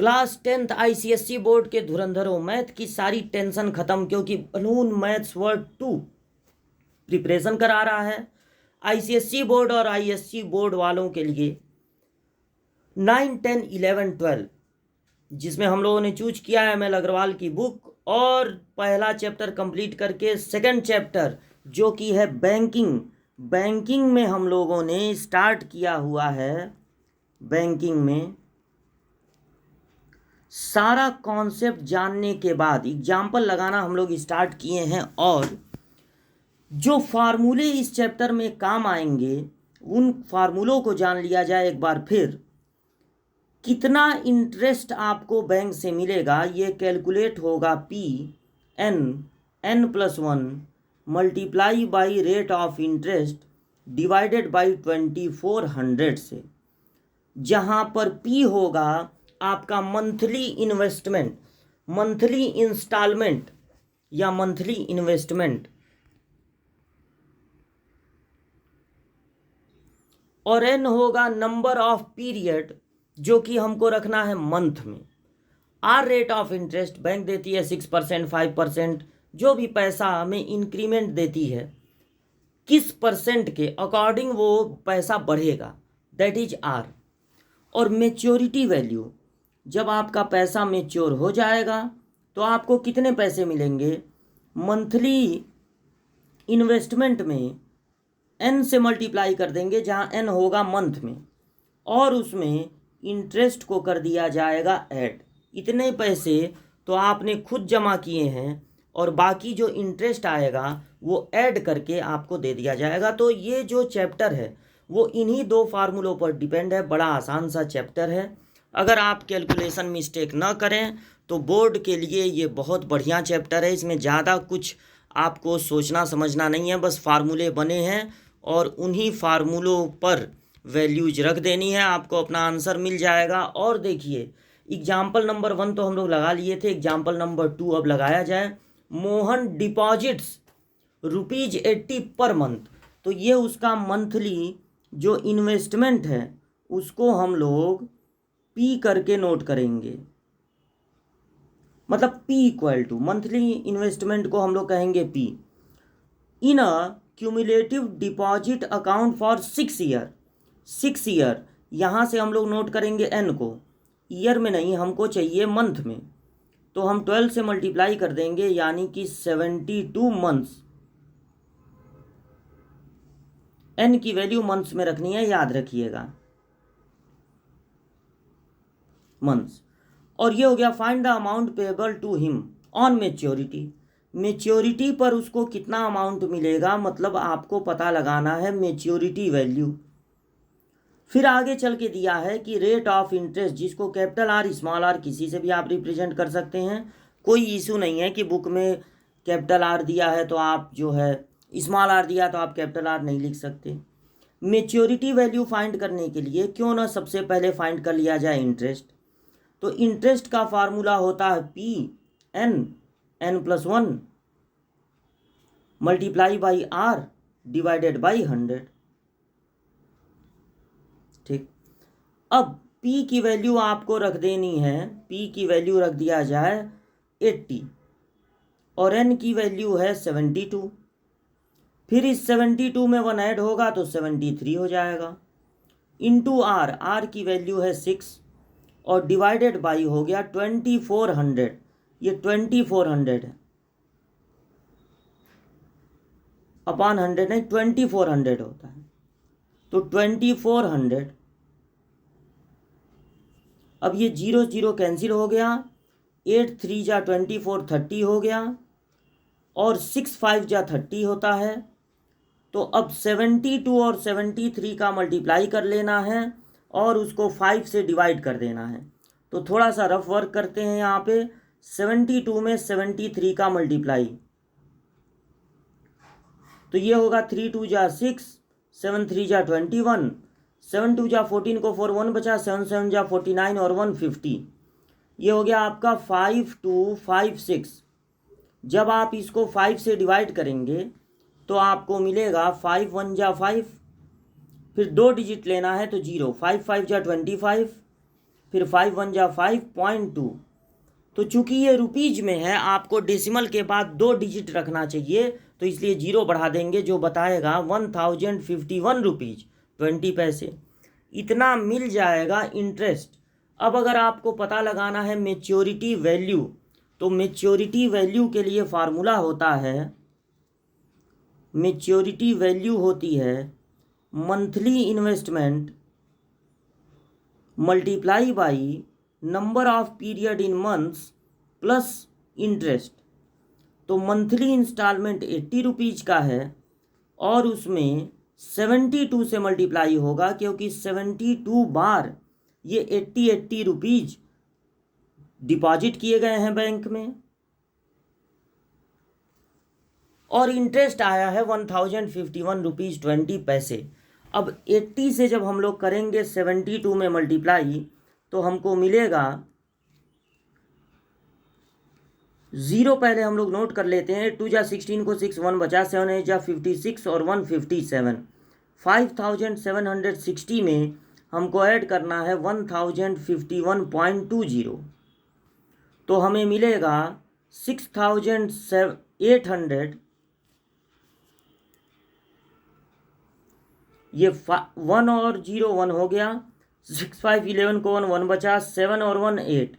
Class 10th ICSE board के धुरंधरों, math की सारी टेंशन खत्म, क्योंकि बलून मैथ्स वर्ड 2 प्रिपरेशन करा रहा है ICSE बोर्ड और ISC बोर्ड वालों के लिए 9, 10, 11, 12, जिसमें हम लोगों ने चूज किया है ML अग्रवाल की बुक, और पहला चैप्टर कंप्लीट करके सेकंड चैप्टर जो कि है बैंकिंग में हम लोगों ने स्टार्ट किया हुआ है। बैंकिंग में सारा कॉन्सेप्ट जानने के बाद एग्जाम्पल लगाना हम लोग स्टार्ट किए हैं, और जो फार्मूले इस चैप्टर में काम आएंगे उन फार्मूलों को जान लिया जाए एक बार फिर। कितना इंटरेस्ट आपको बैंक से मिलेगा ये कैलकुलेट होगा n+1 multiply by rate of interest divided by 2400 से, जहाँ पर P होगा आपका मंथली इन्वेस्टमेंट, मंथली इंस्टॉलमेंट या मंथली इन्वेस्टमेंट, और N होगा नंबर ऑफ पीरियड जो कि हमको रखना है मंथ में। R rate of interest, bank देती है 6%, 5%, जो भी पैसा हमें इंक्रीमेंट देती है, किस परसेंट के अकॉर्डिंग वो पैसा बढ़ेगा, दैट इज R। और मेच्योरिटी वैल्यू, जब आपका पैसा मेच्योर हो जाएगा तो आपको कितने पैसे मिलेंगे, मंथली इन्वेस्टमेंट में N से मल्टीप्लाई कर देंगे, जहाँ N होगा मंथ में, और उसमें इंटरेस्ट को कर दिया जाएगा ऐड। इतने पैसे तो आपने खुद जमा किए हैं और बाकी जो इंटरेस्ट आएगा वो ऐड करके आपको दे दिया जाएगा। तो ये जो चैप्टर है वो इन्हीं दो फार्मूलों पर डिपेंड है। बड़ा आसान सा चैप्टर है, अगर आप कैलकुलेशन मिस्टेक ना करें तो बोर्ड के लिए ये बहुत बढ़िया चैप्टर है। इसमें ज़्यादा कुछ आपको सोचना समझना नहीं है, बस फार्मूले बने हैं और उन्हीं फार्मूलों पर वैल्यूज रख देनी है, आपको अपना आंसर मिल जाएगा। और देखिए एग्जाम्पल नंबर 1 तो हम लोग लगा लिए थे, एग्जाम्पल नंबर 2 अब लगाया जाए। मोहन डिपॉजिट्स ₹80 पर मंथ, तो ये उसका मंथली जो इन्वेस्टमेंट है उसको हम लोग P करके नोट करेंगे, मतलब P equal to monthly investment को हम लोग कहेंगे P in a cumulative deposit account for 6 year. 6 year, यहाँ से हम लोग नोट करेंगे N को, ईयर में नहीं, हमको चाहिए मंथ में, तो हम 12 से मल्टीप्लाई कर देंगे, यानी कि 72 मंथ्स। N की वैल्यू मंथ्स में रखनी है, याद रखिएगा, मंथ्स। और ये हो गया find the amount payable to him on maturity. Maturity पर उसको कितना अमाउंट मिलेगा, मतलब आपको पता लगाना है मेच्योरिटी वैल्यू। फिर आगे चल के दिया है कि रेट ऑफ इंटरेस्ट, जिसको कैपिटल R स्मॉल r किसी से भी आप रिप्रेजेंट कर सकते हैं, कोई इशू नहीं है कि बुक में कैपिटल R दिया है तो आप जो है स्मॉल r दिया तो आप कैपिटल R नहीं लिख सकते। मेच्योरिटी वैल्यू फाइंड करने के लिए क्यों ना सबसे पहले फाइंड कर लिया जाए इंटरेस्ट। तो इंटरेस्ट का फार्मूला होता है n+1 multiply by R divided by 100। ठीक, अब P की वैल्यू आपको रख देनी है, P की वैल्यू रख दिया जाए 80 और N की वैल्यू है 72। फिर इस 72 में 1 ऐड होगा तो 73 हो जाएगा, इंटू R की वैल्यू है 6 और डिवाइडेड बाई हो गया 2400। ये 2400 है, अपॉन 100 नहीं, 2400 होता है, तो 2400। अब ये 0 0 कैंसिल हो गया, 8 3 जा 24, 30 हो गया, और 6 5 जा 30 होता है। तो अब 72 और 73 का मल्टीप्लाई कर लेना है और उसको 5 से डिवाइड कर देना है। तो थोड़ा सा रफ वर्क करते हैं यहाँ पे, 72 में 73 का मल्टीप्लाई, तो ये होगा 3 2 जा 6, 7 3 जा 21, 7 2 जा 14 को 4 1 बचा, 7 7 जा 49 और 150। ये हो गया आपका 5256। जब आप इसको 5 से डिवाइड करेंगे तो आपको मिलेगा 5 1 जा 5, फिर 2 डिजिट लेना है तो 0, 5 5 जा 25, फिर 5 1 जा 5.2। तो चूंकि ये रुपीज में है, आपको डेसिमल के बाद 2 डिजिट रखना चाहिए, तो इसलिए 0 बढ़ा देंगे, जो बताएगा 1051 रुपीज 20 पैसे। इतना मिल जाएगा इंटरेस्ट। अब अगर आपको पता लगाना है मेच्योरिटी वैल्यू, तो मेच्योरिटी वैल्यू के लिए फार्मूला होता है, मेच्योरिटी वैल्यू होती है monthly investment multiply by number of period in months plus interest. तो मंथली इंस्टॉलमेंट 80 रुपीज़ का है और उसमें 72 से मल्टीप्लाई होगा, क्योंकि 72 बार ये 80 रुपीज़ डिपॉजिट किए गए हैं बैंक में, और इंटरेस्ट आया है 1051 रुपीज़ 20 पैसे। अब 80 से जब हम लोग करेंगे 72 में मल्टीप्लाई, तो हमको मिलेगा 0 पहले हम लोग नोट कर लेते हैं। 2 जा 16 को 6 1 बचा, 7 8 जा 56 और 157। 5760 में हमको ऐड करना है 1051.20, तो हमें मिलेगा 6800। ये 1 और 0 1 हो गया, 6 5 11 को 1 1 बचा, 7 और 1 8,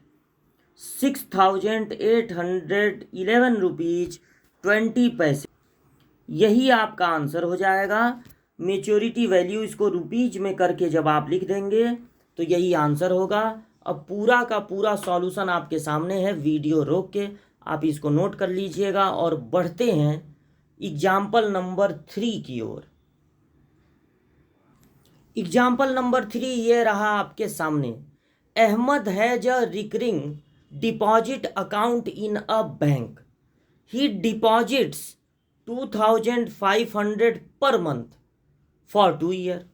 6811 रुपीज़ 20 पैसे। यही आपका आंसर हो जाएगा। मेच्योरिटी वैल्यू इसको रुपीज़ में करके जब आप लिख देंगे तो यही आंसर होगा। अब पूरा का पूरा सॉल्यूशन आपके सामने है, वीडियो रोक के आप इसको नोट कर लीजिएगा और बढ़ते हैं एग्जाम्पल नंबर 3 की ओर। एग्जाम्पल नंबर 3 ये रहा आपके सामने। Ahmed has a recurring deposit account in a bank. He deposits 2500 per month for 2 year.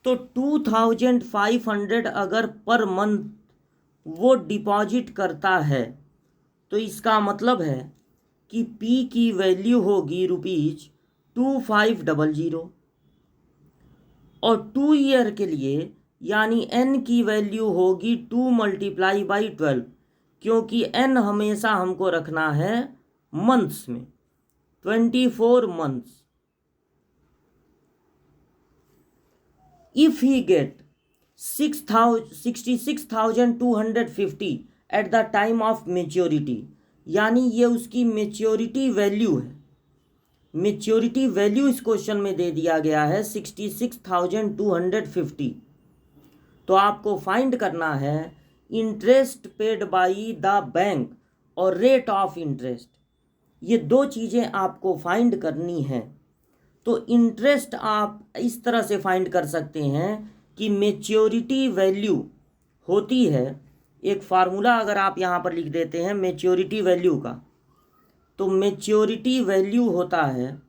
तो 2500 अगर पर मंथ वो डिपॉजिट करता है, तो इसका मतलब है कि P की वैल्यू होगी रुपीज़ 2500, और 2 ईयर के लिए यानी N की वैल्यू होगी 2 × 12, क्योंकि N हमेशा हमको रखना है मंथ्स में, 24 months. If he get 66,250 eight the time of maturity, यानी ये उसकी मेच्योरिटी वैल्यू है। मेच्योरिटी वैल्यू इस क्वेश्चन में दे दिया गया है 66,250। तो आपको फाइंड करना है interest paid by the bank और रेट ऑफ इंटरेस्ट। ये 2 चीज़ें आपको फाइंड करनी है। तो इंटरेस्ट आप इस तरह से फाइंड कर सकते हैं कि मेच्योरिटी वैल्यू होती है, एक फार्मूला अगर आप यहाँ पर लिख देते हैं मेच्योरिटी वैल्यू का, तो मेच्योरिटी वैल्यू होता है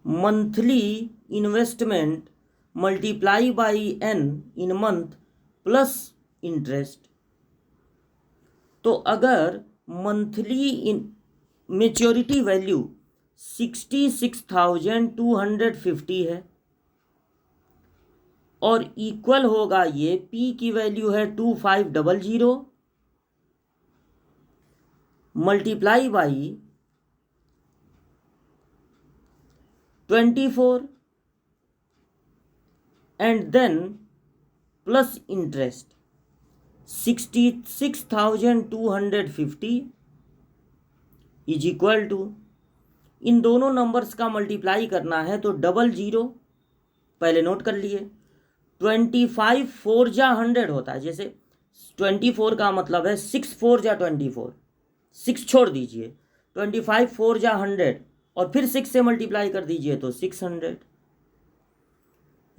monthly investment multiply by N in month plus interest. तो अगर मंथली मेच्योरिटी वैल्यू 66,250 है और इक्वल होगा, ये P की वैल्यू है 2500 multiply by 24 and then plus interest 66,250 is equal to, इन दोनों नंबर्स का मल्टीप्लाई करना है तो 00 पहले नोट कर लिए। 25 4 जा 100 होता है, जैसे 24 का मतलब है 6 4 जा 24, 6 छोड़ दीजिए, 25 4 जा 100 और फिर 6 से मल्टीप्लाई कर दीजिए तो 600,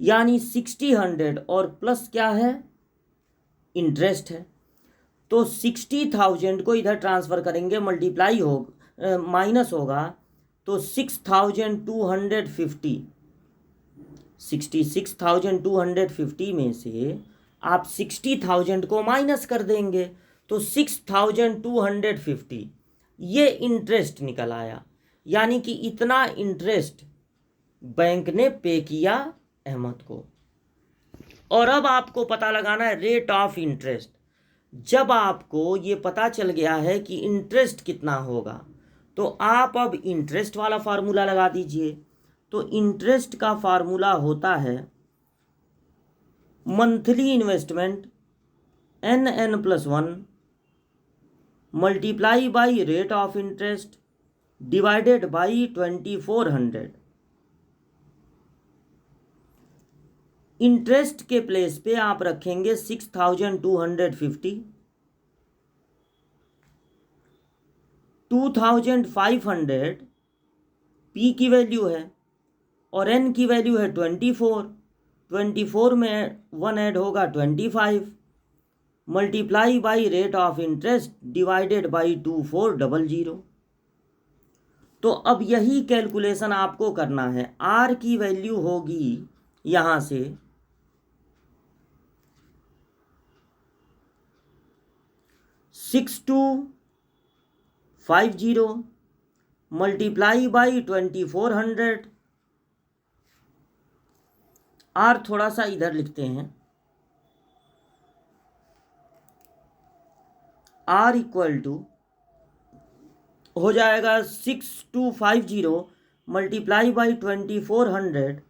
यानी 60 और प्लस क्या है, इंटरेस्ट है। तो 60,000 को इधर ट्रांसफ़र करेंगे, मल्टीप्लाई हो माइनस होगा तो 6,250, 66,250 में से आप 60,000 को माइनस कर देंगे तो 6,250 ये इंटरेस्ट निकल आया। यानी कि इतना इंटरेस्ट बैंक ने पे किया अहमद को। और अब आपको पता लगाना है रेट ऑफ इंटरेस्ट। जब आपको ये पता चल गया है कि इंटरेस्ट कितना होगा, तो आप अब इंटरेस्ट वाला फार्मूला लगा दीजिए। तो इंटरेस्ट का फार्मूला होता है monthly investment n+1 multiply by rate of interest divided by 2400। Interest के प्लेस पे आप रखेंगे 6250, 2500 पी की वैल्यू है और एन की वैल्यू है 24 में 1 ऐड होगा 25 multiply by rate of interest divided by 2400। तो अब यही कैलकुलेशन आपको करना है। आर की वैल्यू होगी यहां से 6250 मल्टीप्लाई बाई 2400। आर थोड़ा सा इधर लिखते हैं, आर इक्वल टू हो जाएगा 6250 multiply by 2400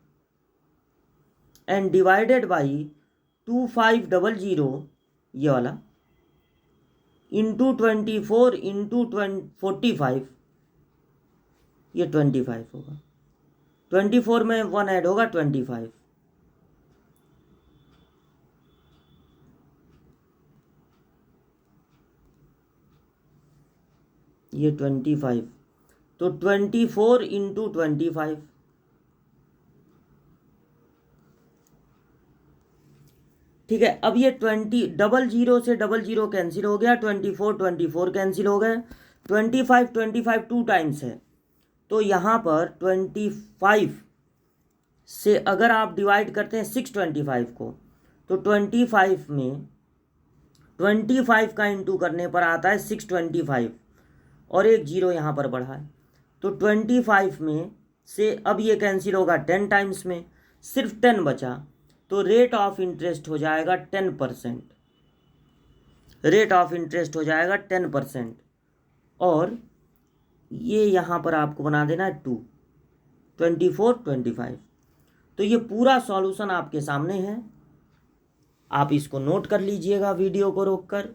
and divided by 2500 ये वाला इंटू 24 इंटू 45, ये 25 होगा। 24 में 1 ऐड होगा 25। ये 25, तो 24 इंटू 25। ठीक है, अब ये 00 से 00 कैंसिल हो गया, 24 कैंसिल हो गए, 25 टू टाइम्स है, तो यहाँ पर 25 से अगर आप डिवाइड करते हैं 625 को, तो 25 में 25 का इंटू करने पर आता है 625 और एक जीरो यहाँ पर बढ़ा है, तो 25 में से अब ये कैंसिल होगा 10 टाइम्स में, सिर्फ 10 बचा, तो रेट ऑफ इंटरेस्ट हो जाएगा 10%। रेट ऑफ इंटरेस्ट हो जाएगा 10%। और ये यहाँ पर आपको बना देना है 2, 24 तो ये पूरा सॉल्यूशन आपके सामने है, आप इसको नोट कर लीजिएगा वीडियो को रोककर।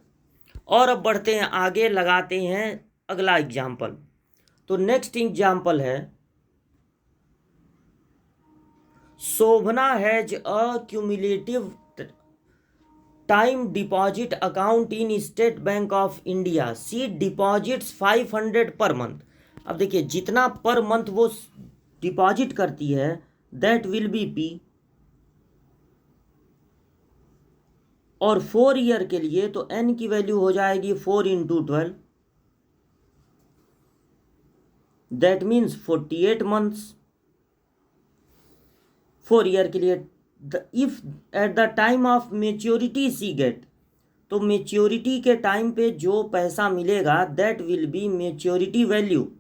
और अब बढ़ते हैं आगे, लगाते हैं अगला एग्जाम्पल। तो नेक्स्ट एग्जाम्पल है Shobhana has a cumulative time deposit account in State Bank of India. She deposits 500 per month. अब देखिए जितना पर मंथ वो डिपॉजिट करती है दैट विल बी पी, और 4 ईयर के लिए तो एन की वैल्यू हो जाएगी 4 into 12, that means 48 months 4 year के लिए। If at the time of maturity she get, तो मेच्योरिटी के टाइम पे जो पैसा मिलेगा that will be maturity value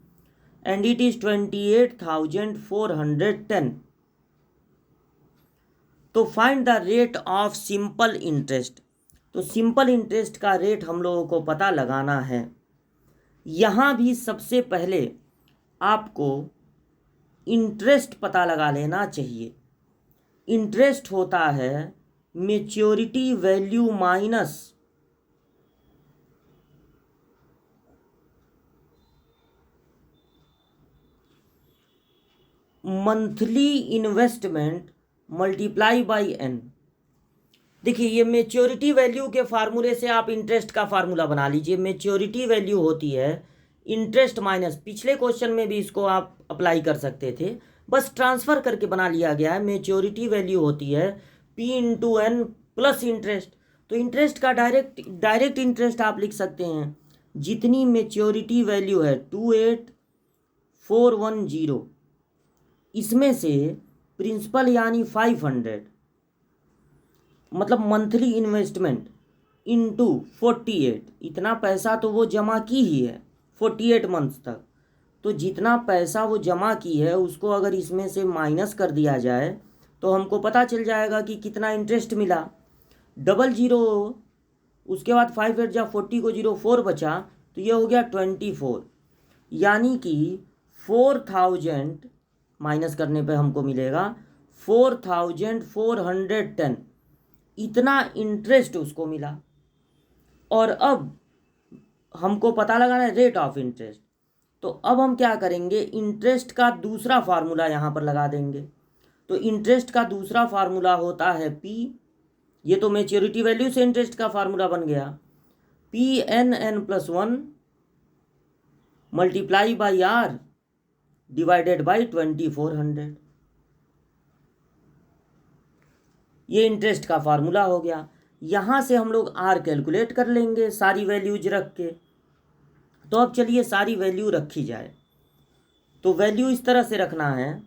and it is 28,410। तो find the rate of simple interest. तो सिंपल इंटरेस्ट का रेट हम लोगों को पता लगाना है। यहाँ भी सबसे पहले आपको इंटरेस्ट पता लगा लेना चाहिए। इंटरेस्ट होता है maturity value minus monthly investment multiply by N. देखिए ये मेच्योरिटी वैल्यू के फार्मूले से आप इंटरेस्ट का फार्मूला बना लीजिए। मेच्योरिटी वैल्यू होती है इंटरेस्ट माइनस, पिछले क्वेश्चन में भी इसको आप अप्लाई कर सकते थे, बस ट्रांसफ़र करके बना लिया गया है। मेच्योरिटी वैल्यू होती है P into N plus interest. तो इंटरेस्ट का डायरेक्ट इंटरेस्ट आप लिख सकते हैं, जितनी मेच्योरिटी वैल्यू है 28,410, इसमें से प्रिंसिपल यानी 500 मतलब मंथली इन्वेस्टमेंट इंटू 48, इतना पैसा तो वो जमा की ही है 48 मंथ्स तक, तो जितना पैसा वो जमा की है उसको अगर इसमें से माइनस कर दिया जाए तो हमको पता चल जाएगा कि कितना इंटरेस्ट मिला। 00 उसके बाद 5 8 जा 40 को 0 4 बचा, तो ये हो गया 24, यानी कि 4000 माइनस करने पे हमको मिलेगा 4410, इतना इंटरेस्ट उसको मिला। और अब हमको पता लगाना है रेट ऑफ इंटरेस्ट, तो अब हम क्या करेंगे, इंटरेस्ट का दूसरा फार्मूला यहाँ पर लगा देंगे। तो इंटरेस्ट का दूसरा फार्मूला होता है पी, ये तो मैच्योरिटी वैल्यू से इंटरेस्ट का फार्मूला बन गया, PNN+1 multiply by R divided by 2400, ये इंटरेस्ट का फार्मूला हो गया। यहाँ से हम लोग आर कैलकुलेट कर लेंगे सारी वैल्यूज रख के। तो अब चलिए सारी वैल्यू रखी जाए। तो वैल्यू इस तरह से रखना है,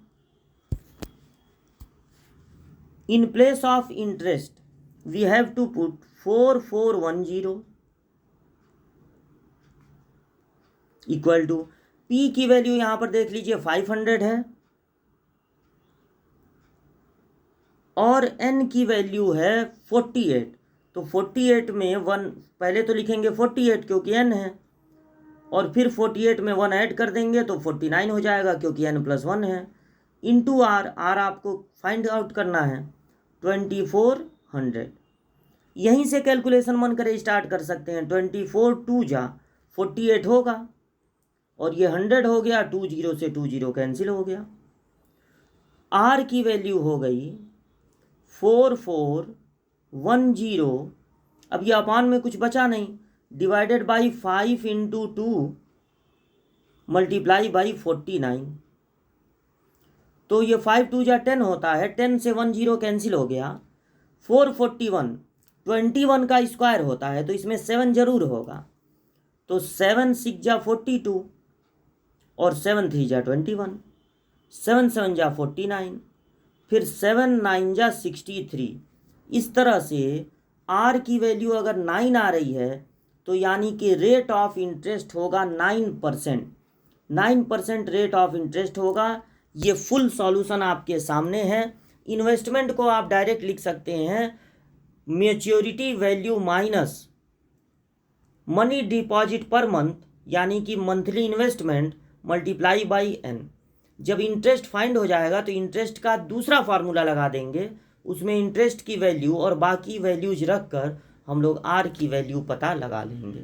in place of interest we have to put 4410 equal to P की वैल्यू यहाँ पर देख लीजिए 500 है और n की वैल्यू है 48। तो 48 में 1 पहले तो लिखेंगे 48 क्योंकि n है, और फिर 48 में 1 ऐड कर देंगे तो 49 हो जाएगा क्योंकि n+1 है, इंटू आर, आर आपको फाइंड आउट करना है 2400। यहीं से कैलकुलेशन मन करे स्टार्ट कर सकते हैं। 24 2 जा 48 होगा और ये 100 हो गया, 20 से 20 कैंसिल हो गया। आर की वैल्यू हो गई 4410, अब ये अपान में कुछ बचा नहीं, divided by 5 into 2 multiply by 49। तो ये 5 2 जा 10 होता है, 10 से 10 कैंसिल हो गया। 441 21 का स्क्वायर होता है, तो इसमें 7 जरूर होगा। तो 7 6 जा 42 और 7 3 जा 21, 7 7 जा 49, फिर 7 9 जा 63। इस तरह से आर की वैल्यू अगर 9 आ रही है तो यानी कि रेट ऑफ इंटरेस्ट होगा 9%। 9% रेट ऑफ इंटरेस्ट होगा। ये फुल सॉल्यूशन आपके सामने है। इन्वेस्टमेंट को आप डायरेक्ट लिख सकते हैं maturity value minus money deposit per month, यानी कि monthly investment multiply by n। जब इंटरेस्ट फाइंड हो जाएगा तो इंटरेस्ट का दूसरा फार्मूला लगा देंगे, उसमें इंटरेस्ट की वैल्यू और बाकी वैल्यूज रख कर हम लोग आर की वैल्यू पता लगा लेंगे।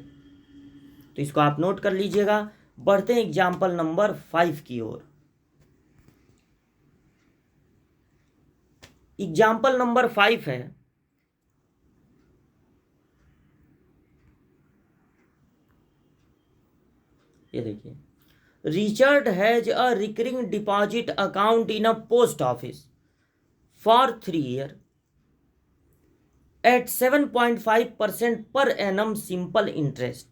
तो इसको आप नोट कर लीजिएगा। बढ़ते हैं एग्जाम्पल नंबर 5 की ओर। एग्जाम्पल नंबर 5 है, ये देखिए, Richard has a recurring deposit account in a post office for 3 year at 7.5% per annum simple interest.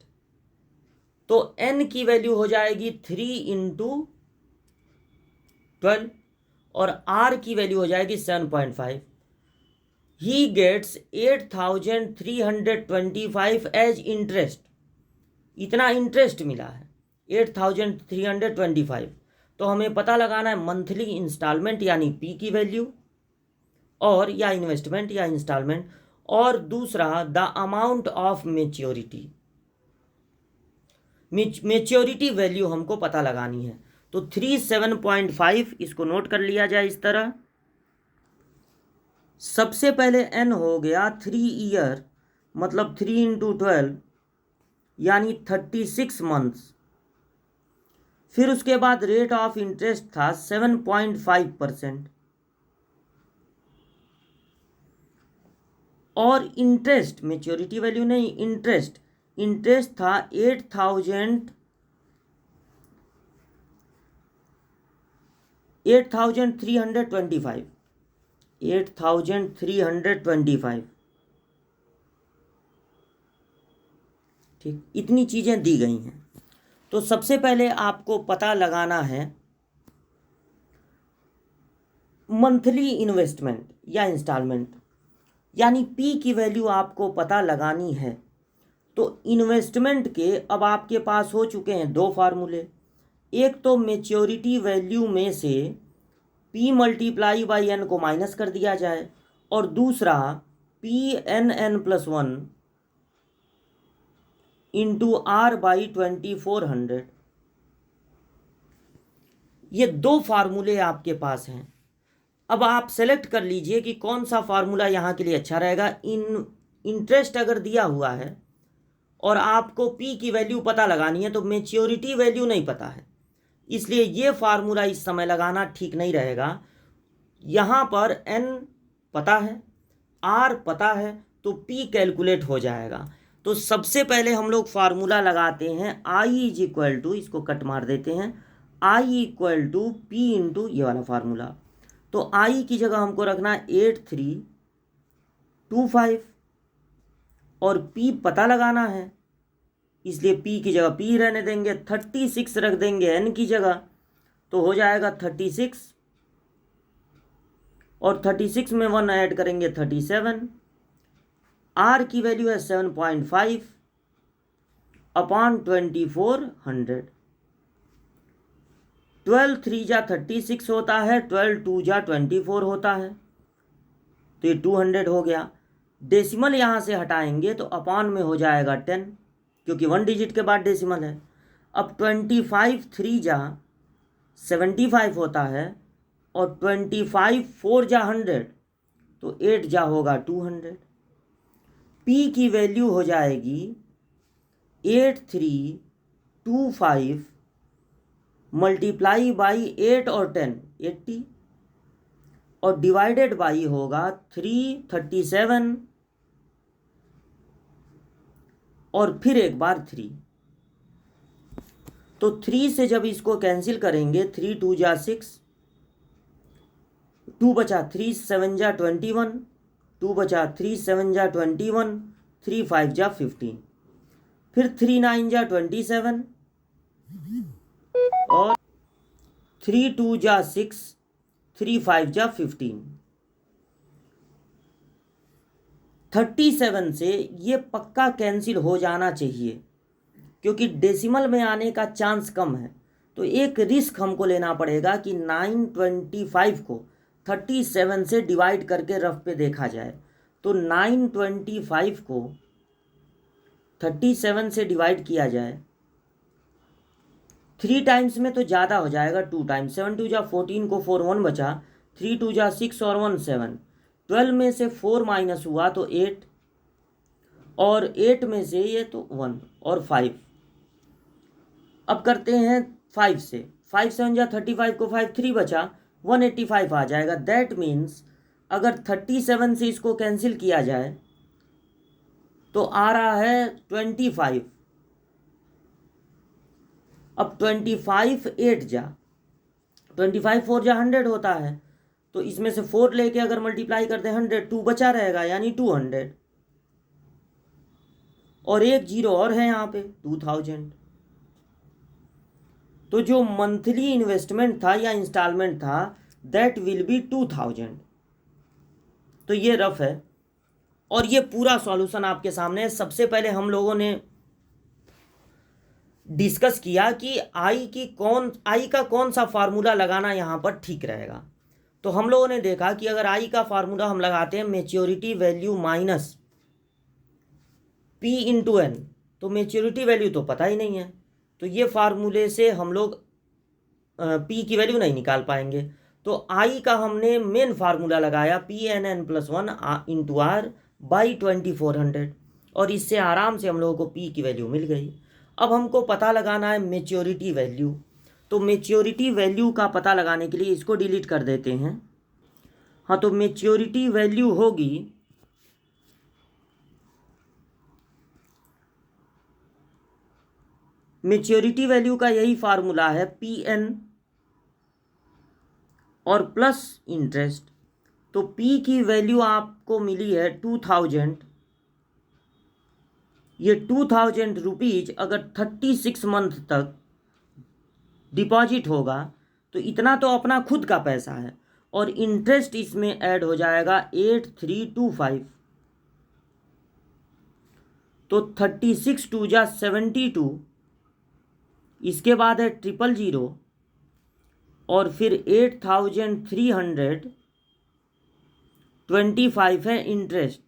तो n की वैल्यू हो जाएगी 3 इंटू 12 और r की वैल्यू हो जाएगी 7.5। ही गेट्स 8325 एज इंटरेस्ट, इतना इंटरेस्ट मिला है 8325। तो हमें पता लगाना है मंथली इंस्टॉलमेंट यानी पी की वैल्यू, और या इन्वेस्टमेंट या इंस्टॉलमेंट, और दूसरा the amount of maturity, maturity value हमको पता लगानी है। तो 37.5 इसको नोट कर लिया जाए इस तरह। सबसे पहले n हो गया 3 ईयर, मतलब 3 इंटू 12 यानी 36 मंथ्स। फिर उसके बाद रेट ऑफ इंटरेस्ट था 7.5%, और इंटरेस्ट मेच्योरिटी वैल्यू नहीं, इंटरेस्ट था 8325। ठीक, इतनी चीज़ें दी गई हैं। तो सबसे पहले आपको पता लगाना है मंथली इन्वेस्टमेंट या इंस्टॉलमेंट, यानी पी की वैल्यू आपको पता लगानी है। तो इन्वेस्टमेंट के अब आपके पास हो चुके हैं 2 फार्मूले। एक तो मेच्योरिटी वैल्यू में से P P multiply by n को माइनस कर दिया जाए, और दूसरा P(n(n+1) इंटू R बाई 2400। ये दो फार्मूले आपके पास हैं। अब आप सेलेक्ट कर लीजिए कि कौन सा फार्मूला यहाँ के लिए अच्छा रहेगा। इंटरेस्ट अगर दिया हुआ है और आपको P की वैल्यू पता लगानी है तो मेच्योरिटी वैल्यू नहीं पता है, इसलिए ये फार्मूला इस समय लगाना ठीक नहीं रहेगा। यहाँ पर N पता है, R पता है, तो P कैलकुलेट हो जाएगा। तो सबसे पहले हम लोग फार्मूला लगाते हैं I इज इक्वल टू, इसको कट मार देते हैं, I equal to P into ये वाला फार्मूला। तो I की जगह हमको रखना है 8325 और P पता लगाना है, इसलिए P की जगह P रहने देंगे, 36 रख देंगे N की जगह, तो हो जाएगा 36, और 36 में 1 ऐड करेंगे 37। R की वैल्यू है 7.5 अपॉन 2400। 12 3 जा 36 होता है, 12 2 जा 24 होता है, तो ये 200 हो गया। डेसिमल यहाँ से हटाएंगे तो अपॉन में हो जाएगा 10, क्योंकि 1 डिजिट के बाद डेसिमल है। अब 25 3 जा 75 होता है, और 25 4 जा 100, तो 8 जा होगा 200। P की वैल्यू हो जाएगी 8325 मल्टीप्लाई बाई 8 और 10 80, और डिवाइडेड बाई होगा 337 और फिर एक बार 3। तो 3 से जब इसको कैंसिल करेंगे, 3 2 जा 6, 2 बचा, 3 7 जा 21, 2 बचा, 3 7 जा 21, 3 5 जा 15, फिर 3 9 जा 27, और 3 2 जा 6, 3 5 जा 15। 37 से ये पक्का कैंसिल हो जाना चाहिए, क्योंकि डेसिमल में आने का चांस कम है। तो एक रिस्क हमको लेना पड़ेगा कि 925 को 37 से डिवाइड करके रफ पे देखा जाए। तो 925 को 37 से डिवाइड किया जाए, 3 टाइम्स में तो ज़्यादा हो जाएगा, 2 टाइम्स, 7 2 जा 14 को 4 1 बचा, 3 2 जा 6 और 1 7, 12 में से 4 माइनस हुआ तो 8, और 8 में से ये तो 1 और 5। अब करते हैं 5 से, 5 7 जा 35 को 5 3 बचा, 185 आ जाएगा। दैट मीन्स अगर 37 से इसको कैंसिल किया जाए तो आ रहा है 25। अब 25 8 जा 25 4 जा 100 होता है, तो इसमें से 4 लेके अगर मल्टीप्लाई करते हैं 100, 2 बचा रहेगा यानी 200, और एक जीरो और है यहाँ पे 2000। तो जो मंथली इन्वेस्टमेंट था या इंस्टॉलमेंट था, दैट विल बी 2000। तो ये रफ है, और ये पूरा सॉल्यूशन आपके सामने है। सबसे पहले हम लोगों ने डिस्कस किया कि आई का कौन सा फार्मूला लगाना यहाँ पर ठीक रहेगा। तो हम लोगों ने देखा कि अगर आई का फार्मूला हम लगाते हैं maturity value minus P into N, तो मेच्योरिटी वैल्यू तो पता ही नहीं है, तो ये फार्मूले से हम लोग P की वैल्यू नहीं निकाल पाएंगे। तो आई का हमने मेन फार्मूला लगाया P(n(n+1) इंटू आर बाई 2400, और इससे आराम से हम लोगों को P की वैल्यू मिल गई। अब हमको पता लगाना है मेच्योरिटी वैल्यू। तो मेच्योरिटी वैल्यू का पता लगाने के लिए इसको डिलीट कर देते हैं। हाँ, तो मेच्योरिटी वैल्यू होगी मेच्योरिटी वैल्यू का यही फार्मूला है Pn और प्लस इंटरेस्ट। तो P की वैल्यू आपको मिली है 2000। ये 2000 रुपीज अगर 36 मंथ तक डिपॉजिट होगा तो इतना तो अपना खुद का पैसा है, और इंटरेस्ट इसमें ऐड हो जाएगा 8325। तो 36 2 जा 72, इसके बाद है 000, और फिर 8325 है इंटरेस्ट।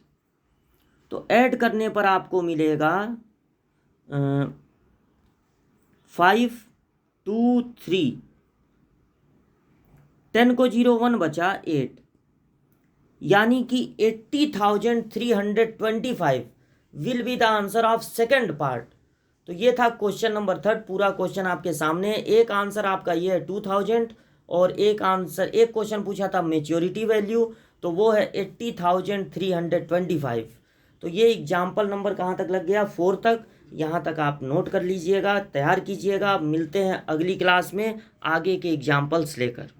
तो ऐड करने पर आपको मिलेगा 523, 10 को 0 1 बचा 8, यानी कि 80,325 will be the answer of second part. तो ये था क्वेश्चन नंबर 3। पूरा क्वेश्चन आपके सामने है। एक आंसर आपका ये है 2000 और एक क्वेश्चन पूछा था मेच्योरिटी वैल्यू, तो वो है 80,325। तो ये एग्जाम्पल नंबर कहाँ तक लग गया, 4 तक। यहाँ तक आप नोट कर लीजिएगा, तैयार कीजिएगा। मिलते हैं अगली क्लास में आगे के एग्जाम्पल्स लेकर।